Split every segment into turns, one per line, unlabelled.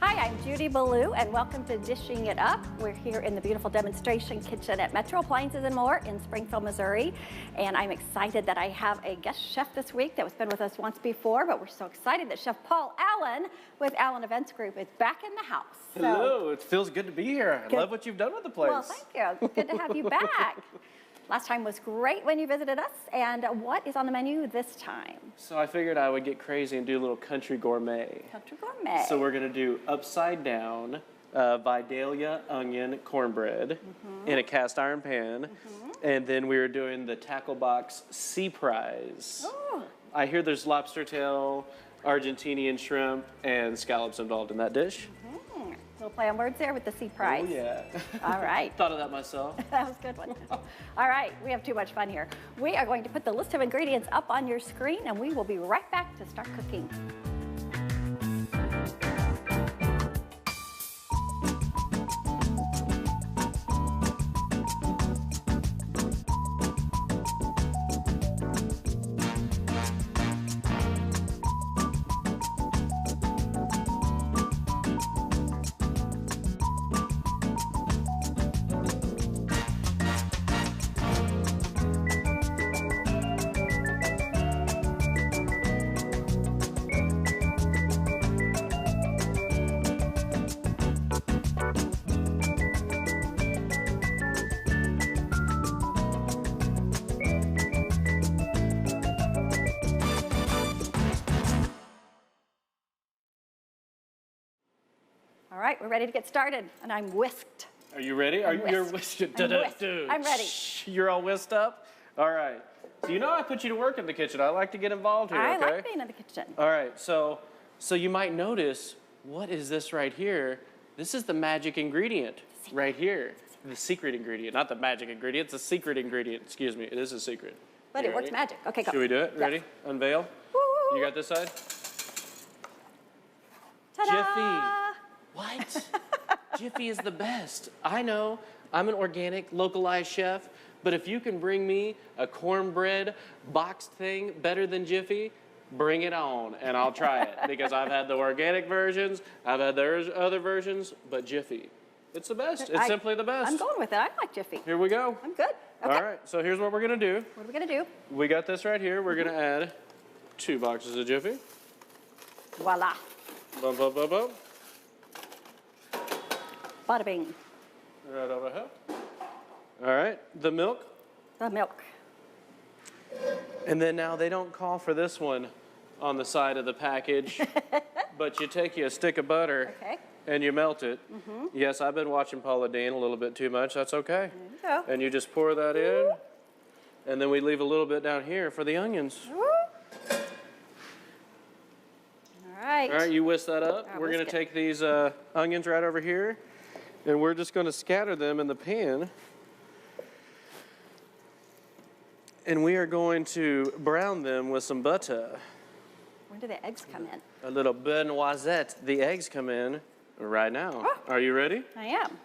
Hi, I'm Judy Bilyeu, and welcome to Dishing It Up. We're here in the beautiful demonstration kitchen at Metro Appliances and More in Springfield, Missouri. And I'm excited that I have a guest chef this week that has been with us once before, but we're so excited that Chef Paul Allen with Allen Events Group is back in the house.
Hello, it feels good to be here. I love what you've done with the place.
Well, thank you. It's good to have you back. Last time was great when you visited us. And what is on the menu this time?
So I figured I would get crazy and do a little country gourmet.
Country gourmet.
So we're gonna do upside down Vidalia onion cornbread in a cast iron pan. And then we were doing the tackle box Sea-Prise.
Oh.
I hear there's lobster tail, Argentinian shrimp, and scallops involved in that dish.
Little play on words there with the Sea-Prise.
Oh yeah.
All right.
Thought of that myself.
That was a good one. All right, we have too much fun here. We are going to put the list of ingredients up on your screen, and we will be right back to start cooking. All right, we're ready to get started, and I'm whisked.
Are you ready? You're whisked?
I'm ready.
You're all whisked up? All right. So you know I put you to work in the kitchen. I like to get involved here,
I
okay?
like being in the kitchen.
All right, so you might notice, what is this right here? This is the magic ingredient right here. The secret ingredient, not the magic ingredient, it's a secret ingredient. Excuse me, it is a secret.
But
You
it works
ready?
magic. Okay, go.
Should we do it?
Yes.
Ready? Unveil.
Woo!
You got this side?
Ta-da!
Jiffy. What? Jiffy is the best. I know, I'm an organic, localized chef, but if you can bring me a cornbread boxed thing better than Jiffy, bring it on, and I'll try it. Because I've had the organic versions, I've had the other versions, but Jiffy, it's the best. It's simply the best.
I'm going with it. I like Jiffy.
Here we go.
I'm good. Okay.
All right, so here's what we're gonna do.
What are we gonna do?
We got this right here. We're gonna add 2 boxes of Jiffy.
Voila.
Bum, bum, bum, bum.
Bada bing.
Right over here. All right, the milk.
The milk.
And then now they don't call for this one on the side of the package, but you take you a stick of butter and you melt it. Yes, I've been watching Paula Deen a little bit too much. That's okay.
There you go.
And you just pour that in, and then we leave a little bit down here for the onions.
Woo. All right.
All right, you whisk that up. We're going to take these onions right over here, and we're just going to scatter them in the pan. And we are going to brown them with some butter.
When do the eggs come in?
A little beurre noisette. The eggs come in right now.
Oh.
Are you ready?
I am.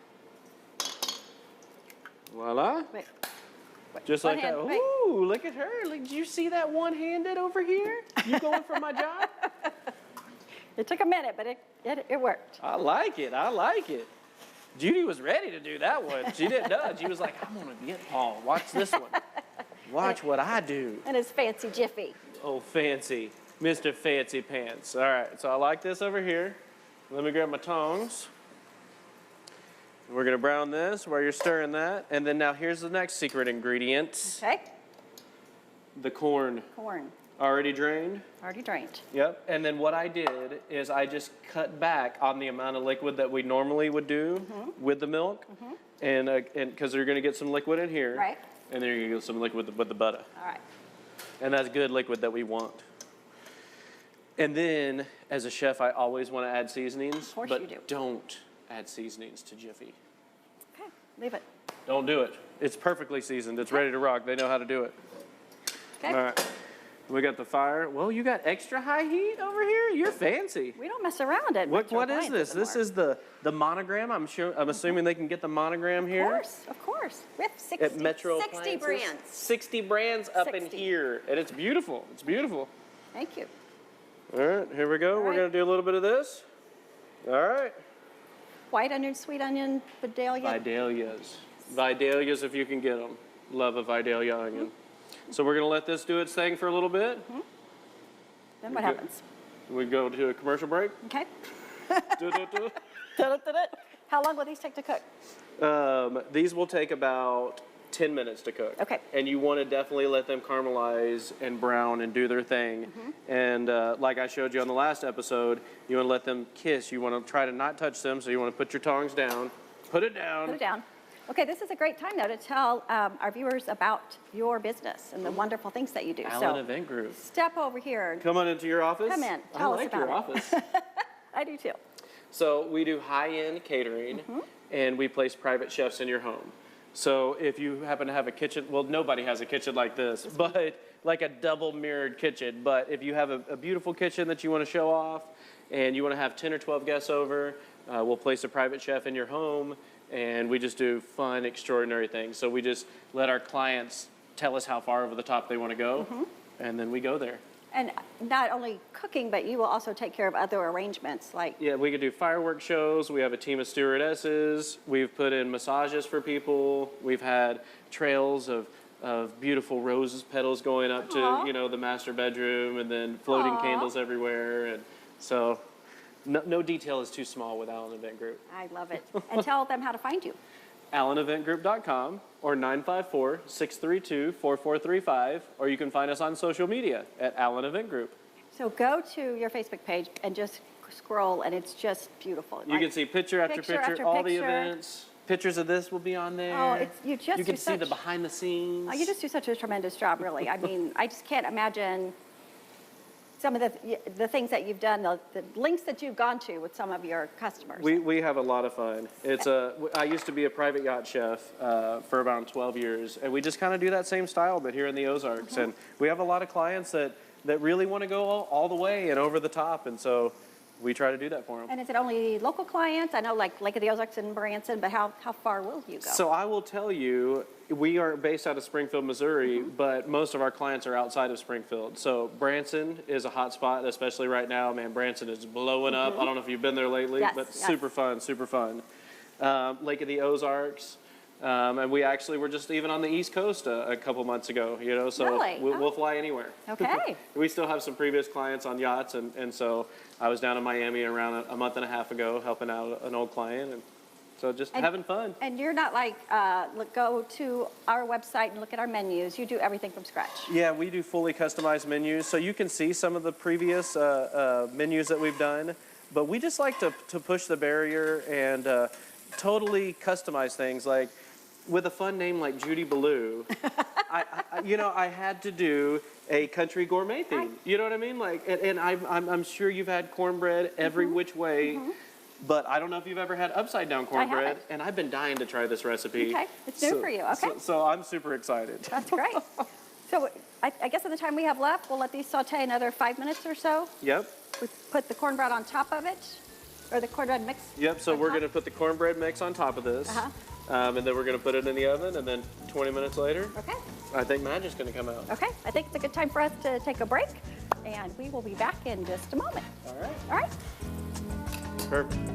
Voila.
Wait.
Just
One
like
hand,
that.
wait.
Ooh, look at her. Did you see that one-handed over here? You going for my job?
It took a minute, but it worked.
I like it. I like it. Judy was ready to do that one. She didn't nudge. She was like, I'm going to get Paul. Watch this one. Watch what I do.
And his fancy Jiffy.
Oh, fancy. Mr. Fancy Pants. All right, so I like this over here. Let me grab my tongs. We're going to brown this while you're stirring that. And then now here's the next secret ingredient.
Okay.
The corn.
Corn.
Already drained.
Already drained.
Yep. And then what I did is I just cut back on the amount of liquid that we normally would do with the milk. And because you're going to get some liquid in here.
Right.
And then you're going to get some liquid with the butter.
All right.
And that's good liquid that we want. And then, as a chef, I always want to add seasonings.
Of course
but
you do.
Don't add seasonings to Jiffy.
Okay, leave it.
Don't do it. It's perfectly seasoned. It's ready to rock. They know how to do it.
Okay.
All right. We got the fire. Well, you got extra high heat over here? You're fancy.
We don't mess around at
What is this? This is the monogram. I'm assuming they can get the monogram here.
Of course. We have 60,
At Metro
60
Appliances.
brands.
60 brands up in
60.
here. And it's beautiful. It's beautiful.
Thank you.
All right, here we go. We're
right.
going to do a little bit of this. All right.
White onion, sweet onion, Vidalia.
Vidalias. Vidalias if you can get them. Love a Vidalia onion. So we're going to let this do its thing for a little bit.
Then what happens?
We go to a commercial break.
Okay.
Du-du-du.
How long will these take to cook?
These will take about 10 minutes to cook.
Okay.
And you want to definitely let them caramelize and brown and do their thing. And like I showed you on the last episode, you want to let them kiss. You want to try to not touch them, so you want to put your tongs down. Put it down.
Put it down. Okay, this is a great time, though, to tell our viewers about your business and the wonderful things that you do.
Allen Event Group.
Step over here.
Come on into your office.
Come in.
I
Tell us
like
about
your
it.
office.
I do, too.
So we do high-end catering, and we place private chefs in your home. So if you happen to have a kitchen, well, nobody has a kitchen like this, but like a double mirrored kitchen. But if you have a beautiful kitchen that you want to show off and you want to have 10 or 12 guests over, we'll place a private chef in your home, and we just do fun, extraordinary things. So we just let our clients tell us how far over the top they want to go, and then we go there.
And not only cooking, but you will also take care of other arrangements, like...
Yeah, we could do fireworks shows. We have a team of stewardesses. We've put in massages for people. We've had trails of beautiful roses petals going up to, you know, the master bedroom, and then floating candles everywhere. And so no detail is too small with Allen Event Group.
I love it. And tell them how to find you.
AllenEventGroup.com or 954-632-4435, or you can find us on social media at Allen Event Group.
So go to your Facebook page and just scroll, and it's just beautiful.
You can see picture after picture, all the events. Pictures of this will be on there.
Oh, you
can see the behind the scenes.
Oh, you just do such a tremendous job, really. I mean, I just can't imagine some of the things that you've done, the links that you've gone to with some of your customers.
We have a lot of fun. I used to be a private yacht chef for about 12 years, and we just kind of do that same style, but here in the Ozarks. And we have a lot of clients that really want to go all the way and over the top, and so we try to do that for them.
And is it only local clients? I know, like Lake of the Ozarks and Branson, but how far will you go?
So I will tell you, we are based out of Springfield, Missouri, but most of our clients are outside of Springfield. So Branson is a hot spot, especially right now. Man, Branson is blowing up. I don't know if you've been there lately, but super fun, super fun. Lake of the Ozarks. And we actually were just even on the East Coast a couple months ago, you know, so
really?
we'll fly anywhere.
Okay.
We still have some previous clients on yachts, and so I was down in Miami around a month and a half ago helping out an old client, and so just having fun.
And you're not like, go to our website and look at our menus. You do everything from scratch.
Yeah, we do fully customized menus, so you can see some of the previous menus that we've done, but we just like to push the barrier and totally customize things. Like, with a fun name like Judy Bilyeu, I had to do a country gourmet theme. You know what I mean? Like, and I'm sure you've had cornbread every which way, but I don't know if you've ever had upside down cornbread. And I've been dying to try this recipe.
Okay, it's new for you. Okay.
So I'm super excited.
That's great. So I guess in the time we have left, we'll let these saute another 5 minutes or so.
Yep.
We put the cornbread on top of it, or the cornbread mix.
Yep. So we're going to put the cornbread mix on top of this. And then we're going to put it in the oven, and then 20 minutes later, I think magic's going to come out.
Okay, I think it's a good time for us to take a break, and we will be back in just a moment.
All right.
All right.
Perfect.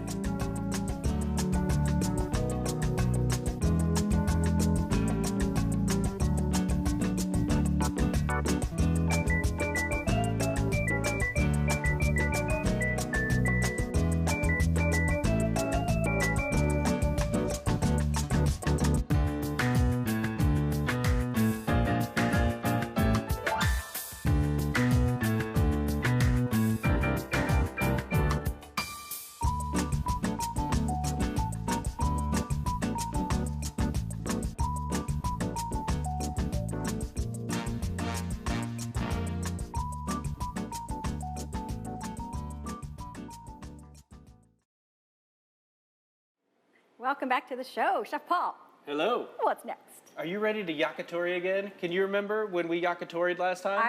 Welcome back to the show, Chef Paul.
Hello.
What's next?
Are you ready to yakitori again? Can you remember when we yakitoried last time?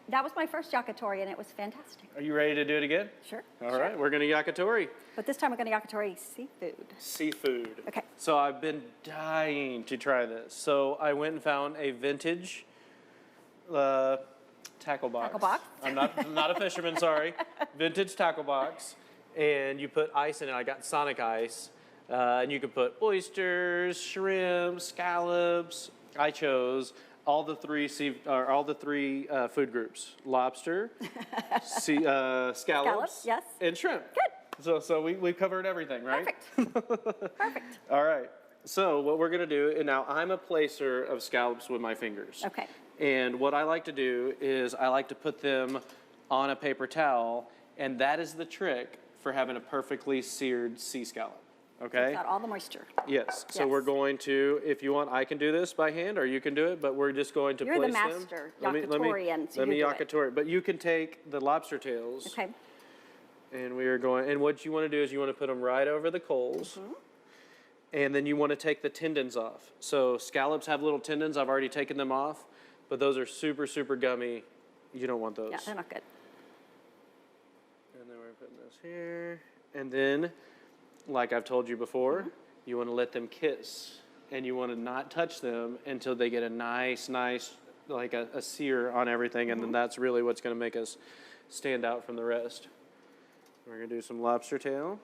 That was my first yakitori, and it was fantastic.
Are you ready to do it again?
Sure.
All right, we're going to yakitori.
But this time we're going to yakitori seafood.
Seafood.
Okay.
So I've been dying to try this. So I went and found a vintage tackle box.
Tackle box?
I'm not a fisherman, sorry. Vintage tackle box. and you put ice in it. I got Sonic ice, and you can put oysters, shrimp, scallops. I chose all the three food groups: lobster, scallops,
yes,
and shrimp.
Good.
So we covered everything, right?
Perfect. Perfect.
All right. So what we're gonna do, and now I'm a placer of scallops with my fingers.
Okay.
And what I like to do is I like to put them on a paper towel, and that is the trick for having a perfectly seared sea scallop. Okay?
It's got all the moisture.
Yes. So
Yes.
we're going to, if you want, I can do this by hand, or you can do it, but we're just going to
You're the
place them.
master yakitorian, so
Let me
you do it.
yakitori. But you can take the lobster tails.
Okay.
And we are going, and what you want to do is you want to put them right over the coals.
Mm-hmm.
And then you want to take the tendons off. So scallops have little tendons. I've already taken them off, but those are super, super gummy. You don't want those.
Yeah, they're not good.
And then we're putting this here. And then, like I've told you before, you want to let them kiss. And you want to not touch them until they get a nice, like a sear on everything. And then that's really what's going to make us stand out from the rest. We're going to do some lobster tail.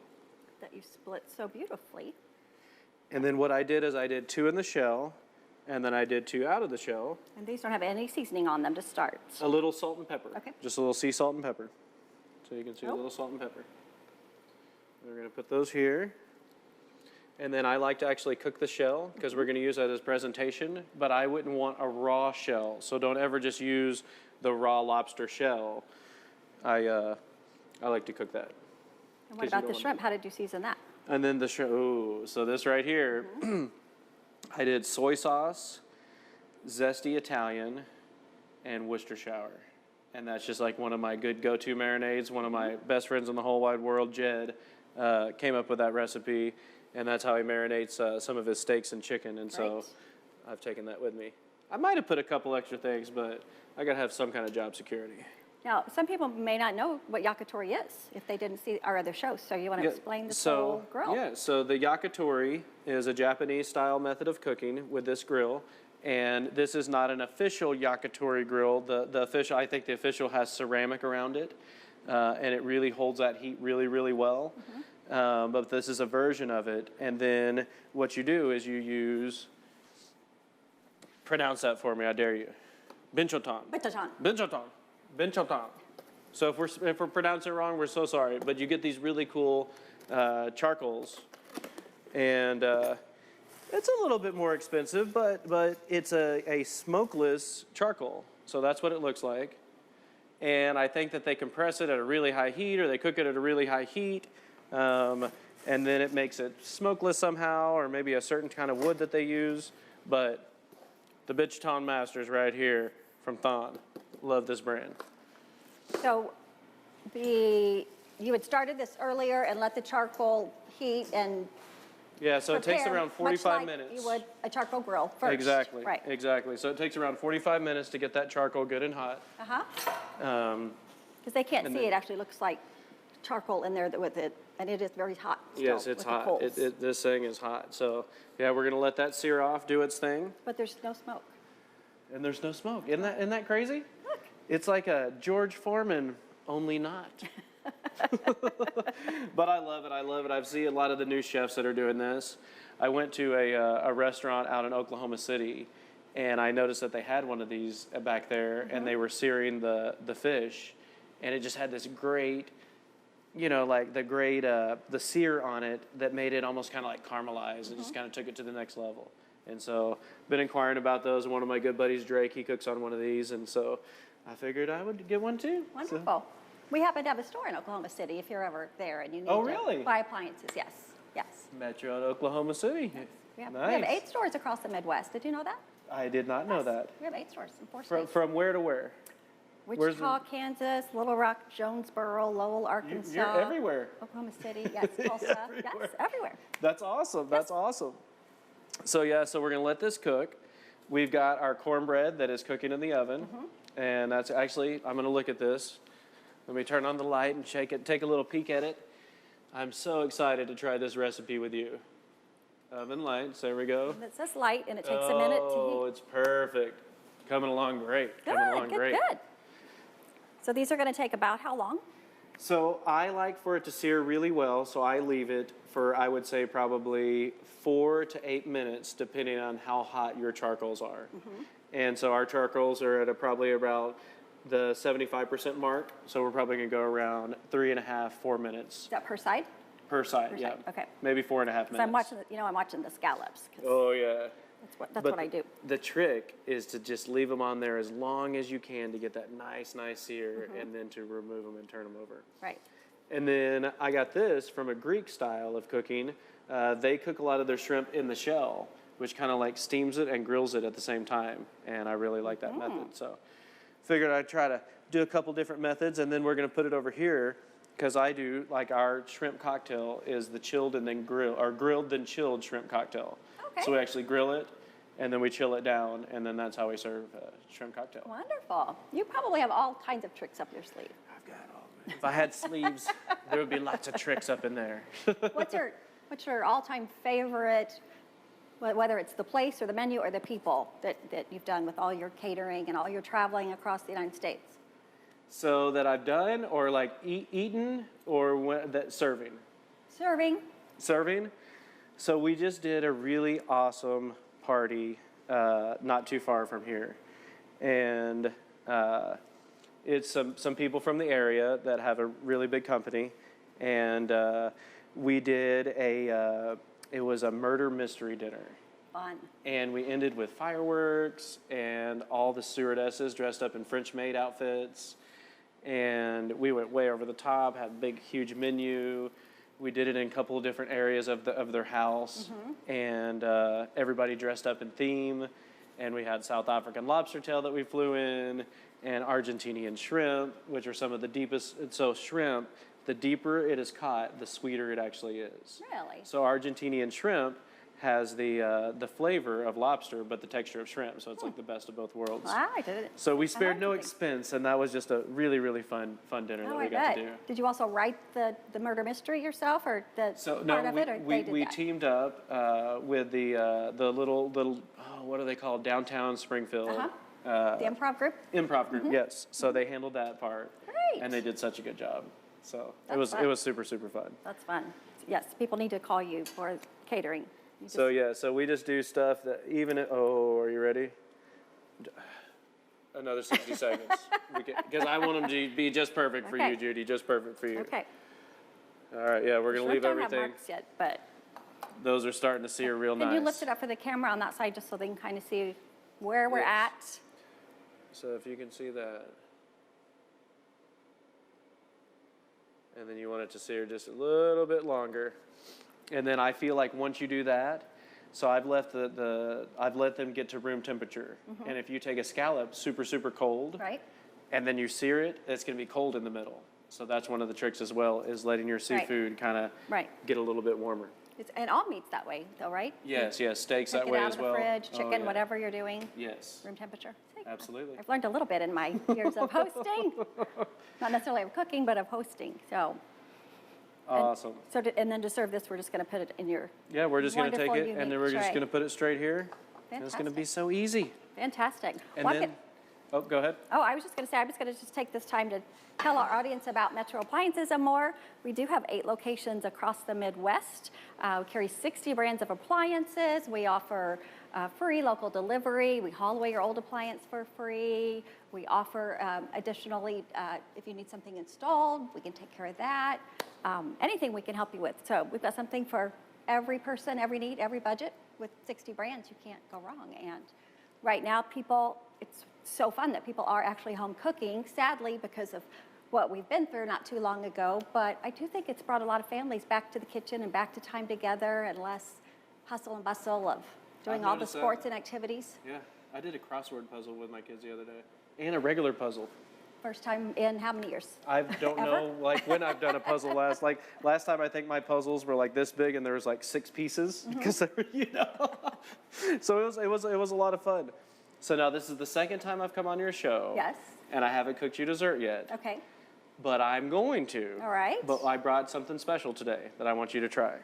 That you split so beautifully.
And then what I did is I did 2 in the shell, and then I did 2 out of the shell.
And these don't have any seasoning on them to start.
A little salt and pepper.
Okay.
Just a little sea salt and pepper. So you can see a little salt and pepper. We're going to put those here. And then I like to actually cook the shell because we're going to use that as presentation, but I wouldn't want a raw shell. So don't ever just use the raw lobster shell. I like to cook that.
And what about the shrimp? How did you season that?
And then the shrimp, ooh, so this right here, I did soy sauce, zesty Italian, and Worcestershire. And that's just like one of my good go-to marinades. One of my best friends in the whole wide world, Jed, came up with that recipe. And that's how he marinates some of his steaks and chicken. And so I've taken that with me. I might have put a couple extra things, but I got to have some kind of job security.
Now, some people may not know what yakitori is if they didn't see our other shows. So you want to explain this whole grill?
Yeah, so the yakitori is a Japanese-style method of cooking with this grill. And this is not an official yakitori grill. The official, I think the official has ceramic around it. And it really holds that heat really, really well. But this is a version of it. And then what you do is you use, pronounce that for me, I dare you. Binchotan.
Binchotan.
Binchotan. Binchotan. So if we're pronouncing it wrong, we're so sorry. But you get these really cool charcoals. And it's a little bit more expensive, but it's a smokeless charcoal. So that's what it looks like. And I think that they compress it at a really high heat, or they cook it at a really high heat. And then it makes it smokeless somehow, or maybe a certain kind of wood that they use. But the Binchotan Masters right here from Thon. Love this brand.
So you had started this earlier and let the charcoal heat and
yeah, so it takes around 45
much like
minutes.
You would a charcoal grill first.
Exactly.
Right.
Exactly. So it takes around 45 minutes to get that charcoal good and hot.
Because they can't see, it actually looks like charcoal in there with it, and it is very hot.
Yes, it's hot. This thing is hot. So yeah, we're gonna let that sear off, do its thing.
But there's no smoke.
And there's no smoke. Isn't that crazy?
Look.
It's like a George Foreman, only not. But I love it. I love it. I've seen a lot of the new chefs that are doing this. I went to a restaurant out in Oklahoma City, and I noticed that they had one of these back there, and they were searing the fish, and it just had this great, like the sear on it that made it almost kind of like caramelized and just kind of took it to the next level. And so been inquiring about those. One of my good buddies, Drake, he cooks on one of these, and so I figured I would get one too.
Wonderful.
So.
We happen to have a store in Oklahoma City if you're ever there and you need
really?
to buy appliances. Yes, yes.
Metro in Oklahoma City.
Yes.
Nice.
We have 8 stores across the Midwest. Did you know that?
I did not know that.
We have 8 stores in 4 states.
From where to where?
Wichita, Kansas, Little Rock, Jonesboro, Lowell, Arkansas.
You're everywhere.
Oklahoma City, yes, Tulsa, yes, everywhere.
That's awesome. That's awesome. So yeah, so we're gonna let this cook. We've got our cornbread that is cooking in the oven, and that's actually, I'm gonna look at this. Let me turn on the light and shake it, take a little peek at it. I'm so excited to try this recipe with you. Oven lights, there we go.
And it says light, and it takes a minute to heat.
Oh, it's perfect. Coming along great. Coming along great.
Good. So these are going to take about how long?
So I like for it to sear really well, so I leave it for, I would say, probably 4 to 8 minutes, depending on how hot your charcoals are. And so our charcoals are at probably about the 75% mark, so we're probably going to go around 3.5, 4 minutes.
Is that per side?
Per side,
Per
yeah.
side, okay.
Maybe 4.5 minutes.
So I'm watching, I'm watching the scallops. 'Cause
Oh, yeah.
that's what I do.
The trick is to just leave them on there as long as you can to get that nice sear, and then to remove them and turn them over.
Right.
And then I got this from a Greek style of cooking. They cook a lot of their shrimp in the shell, which kind of like steams it and grills it at the same time. And I really like that method. So figured I'd try to do a couple different methods, and then we're going to put it over here because I do, like, our shrimp cocktail is the chilled and then grilled then chilled shrimp cocktail.
Okay.
So we actually grill it, and then we chill it down, and then that's how we serve shrimp cocktail.
Wonderful. You probably have all kinds of tricks up your sleeve.
I've got all of it. If I had sleeves, there would be lots of tricks up in there.
What's your all-time favorite, whether it's the place or the menu or the people that you've done with all your catering and all your traveling across the United States?
So that I've done, or like eaten, or that serving?
Serving.
Serving. So we just did a really awesome party not too far from here. And it's some people from the area that have a really big company. And we did it was a murder mystery dinner.
Fun. And
we ended with fireworks and all the stewardesses dressed up in French maid outfits. And we went way over the top, had a big, huge menu. We did it in a couple of different areas of their house. And everybody dressed up in theme. And we had South African lobster tail that we flew in, and Argentinian shrimp, which are some of the deepest. So shrimp, the deeper it is caught, the sweeter it actually is.
Really?
So Argentinian shrimp has the flavor of lobster, but the texture of shrimp. So it's like the best of both worlds.
Wow, I did it.
So we spared no expense, and that was just a really, really fun dinner that we got to do.
Did you also write the murder mystery yourself, or the part of it, or they did
we
that?
teamed up with the little what are they called, downtown Springfield.
The improv group?
Improv group, yes. So they handled that part.
Great.
And they did such a good job. So
That's
it was
fun.
super, super fun.
That's fun. Yes, people need to call you for catering.
So we just do stuff that are you ready? Another 60 seconds. Because I want them to be just perfect for you, Judy, just perfect for you.
Okay.
All right, yeah, we're going to leave everything.
Don't have marks yet, but
those are starting to sear real nice.
can you lift it up for the camera on that side just so they can kind of see where we're at?
So if you can see that. And then you want it to sear just a little bit longer. And then I feel like once you do that, so I've let I've let them get to room temperature. And if you take a scallop super, super cold,
Right.
and then you sear it, it's going to be cold in the middle. So that's one of the tricks as well, is letting your seafood kind of get a little bit warmer.
And all meat's that way, though, right?
Yes, steaks
Take
that
it
way
out
as
of
well.
the fridge, chicken,
yeah.
whatever you're doing.
Yes.
Room temperature. See,
Absolutely.
I've learned a little bit in my years of hosting. Not necessarily of cooking, but of hosting. So.
Awesome.
And then to serve this, we're just going to put it in your
We're just going to take
wonderful,
it, and then we're just
unique
going to put it straight here. And it's going to be
Fantastic.
so easy.
Fantastic.
And
Well,
then, go ahead.
I was just going to say, I'm just going to take this time to tell our audience about Metro Appliances and more. We do have 8 locations across the Midwest. We carry 60 brands of appliances. We offer free local delivery. We haul away your old appliance for free. We offer, additionally, if you need something installed, we can take care of that. Anything we can help you with. So we've got something for every person, every need, every budget. With 60 brands, you can't go wrong. And right now, it's so fun that people are actually home cooking, sadly, because of what we've been through not too long ago. But I do think it's brought a lot of families back to the kitchen and back to time together and less hustle and bustle of doing all the sports and activities.
Yeah, I did a crossword puzzle with my kids the other day. And a regular puzzle.
First time in how many years?
I don't know, when I've done a puzzle last. Like, last time I think my puzzles were like this big and there was like 6 pieces. Because, So it was a lot of fun. So now this is the second time I've come on your show.
Yes.
And I haven't cooked you dessert yet.
Okay.
But I'm going to.
All right.
But I brought something special today that I want you to try.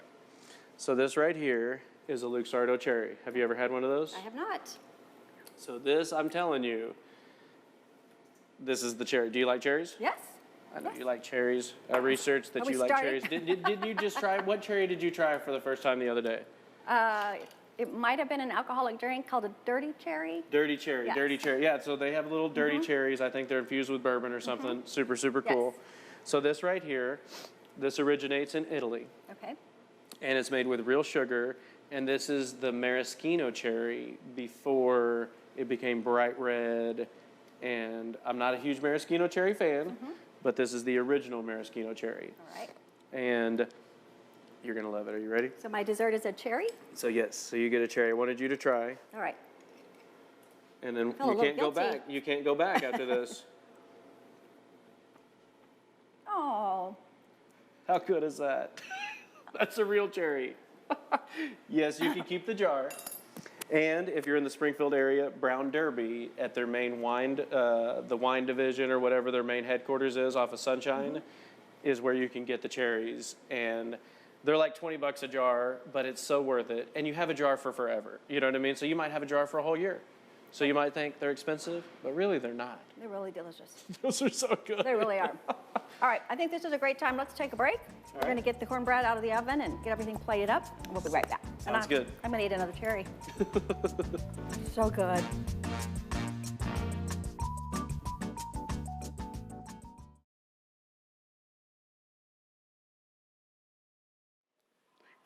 So this right here is a Luxardo cherry. Have you ever had one of those?
I have not.
So this, I'm telling you, this is the cherry. Do you like cherries?
Yes.
I know you like cherries. I researched that you like cherries. Did you just try, what cherry did you try for the first time the other day?
It might have been an alcoholic drink called a dirty cherry.
Dirty cherry,
Yes.
dirty cherry. Yeah, so they have little dirty cherries. I think they're infused with bourbon or something. Super, super cool.
Yes.
So this right here, this originates in Italy.
Okay.
And it's made with real sugar. And this is the maraschino cherry before it became bright red. And I'm not a huge maraschino cherry fan, but this is the original maraschino cherry.
All right.
And you're going to love it. Are you ready?
So my dessert is a cherry?
So yes, so you get a cherry. I wanted you to try.
All right.
And then
feel a
you
little
can't go
guilty.
back. You can't go back after this.
Oh.
How good is that? That's a real cherry. Yes, you can keep the jar. And if you're in the Springfield area, Brown Derby at their main wine, the wine division or whatever their main headquarters is off of Sunshine, is where you can get the cherries. And they're like 20 bucks a jar, but it's so worth it. And you have a jar for forever. You know what I mean? So you might have a jar for a whole year. So you might think they're expensive, but really they're not.
They're really delicious.
Those are so good.
They really are. All right, I think this is a great time. Let's take a break. We're going to get the cornbread out of the oven and get everything plated up. We'll be right back.
Sounds good.
I'm going to eat another cherry. So good.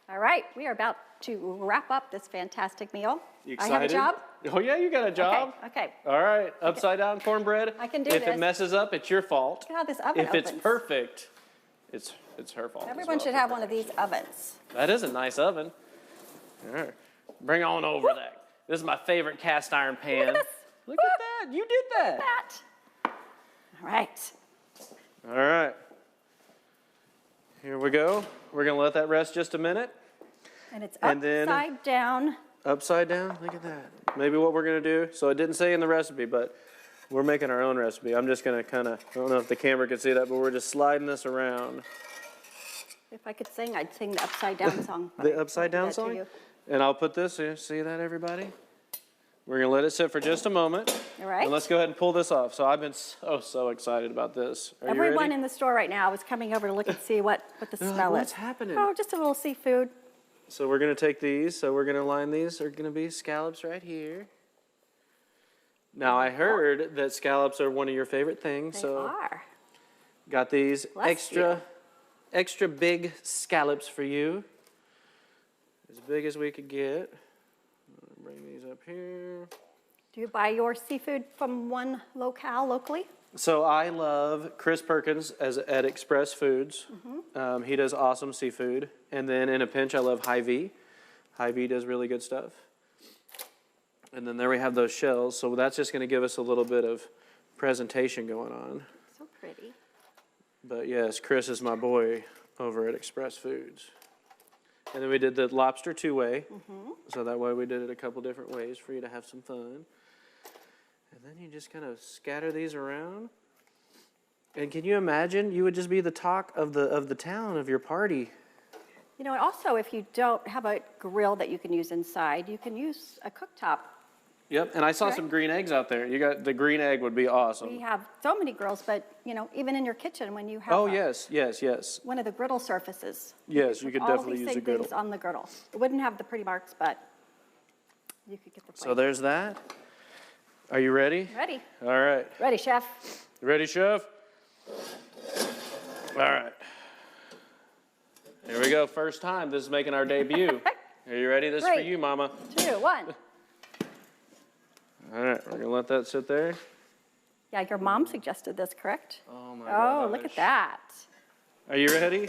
All right, we are about to wrap up this fantastic meal.
You excited?
I have a job.
Oh yeah, you got a job.
Okay.
All right, upside down cornbread.
I can do
If
this.
it messes up, it's your fault.
Look at how this oven
If it's
opens.
perfect, it's her fault. as
Everyone
well.
should have one of these ovens.
That is a nice oven. All right, bring on over that. This is my favorite cast iron pan.
Look at this.
Look at that. You did that.
That. All right.
All right. Here we go. We're gonna let that rest just a minute.
And it's
And then-
upside down.
Upside down, look at that. Maybe what we're gonna do, so it didn't say in the recipe, but we're making our own recipe. I'm just gonna kinda, I don't know if the camera can see that, but we're just sliding this around.
If I could sing, I'd sing the upside down song. but I
The
won't
upside
do
down
that to
song?
you.
And I'll put this here, see that everybody? We're gonna let it sit for just a moment.
All right.
And let's go ahead and pull this off. So I've been so excited about this. Are you
Everyone
ready?
in the store right now is coming over to look and see what the
They're like,
smell
"What's
is.
happening?"
Oh, just a little seafood.
So we're gonna take these, so we're gonna line these, are gonna be scallops right here. Now I heard that scallops are one of your favorite things,
They
so
are.
got these
Bless
extra big scallops for you. As big as we could get. Bring these up here.
Do you buy your seafood from one locally?
So I love Chris Perkins at Express Foods. He does awesome seafood. And then in a pinch, I love Hy-Vee. Hy-Vee does really good stuff. And then there we have those shells. So that's just going to give us a little bit of presentation going on.
So pretty.
But yes, Chris is my boy over at Express Foods. And then we did the lobster two-way. So that way we did it a couple different ways for you to have some fun. And then you just kind of scatter these around. And can you imagine? You would just be the talk of the town, of your party.
You know, and also if you don't have a grill that you can use inside, you can use a cooktop.
Yep, and I saw
Right.
some green eggs out there. You got the green egg would be
We
awesome.
have so many grills, but you know, even in your kitchen when you have
Oh, yes.
one of the griddle surfaces.
Yes, you
put
could
all
definitely
these
use a
same
griddle.
things on the griddle. It wouldn't have the pretty marks, but you could get the
So
flavor.
there's that. Are you ready?
Ready.
All right.
Ready, chef.
Ready, chef? All right. Here we go. First time. This is making our debut. Are you ready? This is for
Great.
you, Mama.
2, 1.
All right. We're going to let that sit there.
Yeah, your mom suggested this, correct?
Oh, my
Oh, look
gosh.
at that.
Are you ready?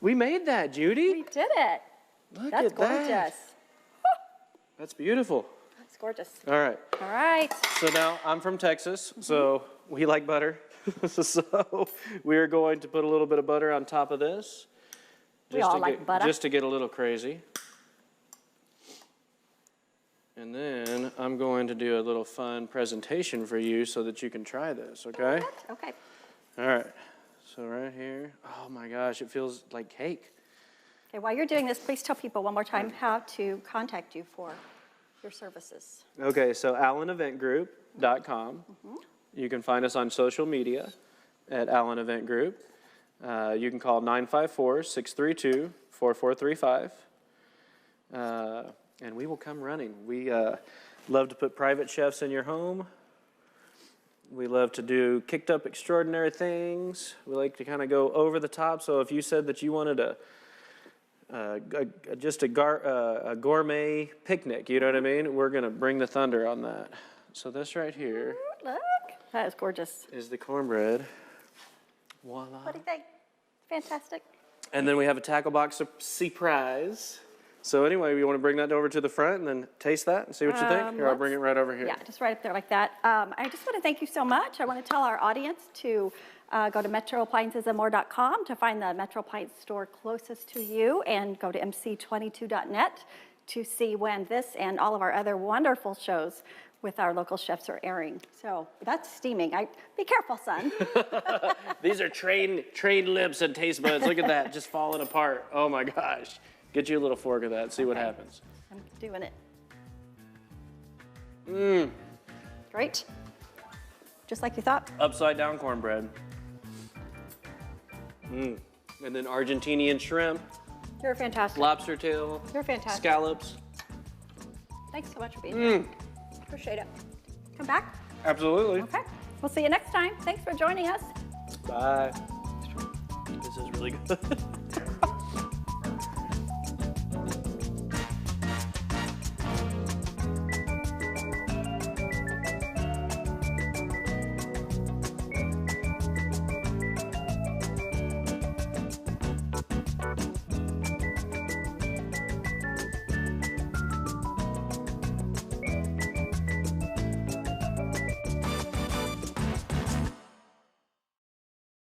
We made that, Judy.
We did it.
Look
That's
at that.
gorgeous.
That's beautiful.
That's gorgeous.
All right.
All right.
So now I'm from Texas, so we like butter. So we are going to put a little bit of butter on top of this.
We all like butter.
Just to get a little crazy. And then I'm going to do a little fun presentation for you so that you can try this, okay?
Okay.
All right. So right here. Oh my gosh, it feels like cake.
Okay, while you're doing this, please tell people one more time how to contact you for your services.
Okay, so alleneventgroup.com. You can find us on social media at Allen Event Group. You can call 954-632-4435. And we will come running. We love to put private chefs in your home. We love to do kicked up extraordinary things. We like to kind of go over the top. So if you said that you wanted just a gourmet picnic, you know what I mean? We're going to bring the thunder on that. So this right here.
Look, that is gorgeous.
Is the cornbread. Voila.
What do you think? Fantastic.
And then we have a tackle box of Sea-Prise. So anyway, we want to bring that over to the front and then taste that and see what you think? Here, I'll bring it right over here.
Yeah, just right up there like that. I just want to thank you so much. I want to tell our audience to go to metroappliancesandmore.com to find the Metro Appliance store closest to you, and go to mc22.net to see when this and all of our other wonderful shows with our local chefs are airing. So that's steaming. Be careful, son.
These are trained lips and taste buds. Look at that, just falling apart. Oh my gosh. Get you a little fork of that, see what happens.
I'm doing it.
Mmm.
Great. Just like you thought.
Upside down cornbread. Mmm. And then Argentinian shrimp.
You're fantastic.
Lobster tail.
You're fantastic.
Scallops.
Thanks so much for being here. Appreciate it. Come back.
Absolutely.
Okay. We'll see you next time. Thanks for joining us.
Bye. This is really good.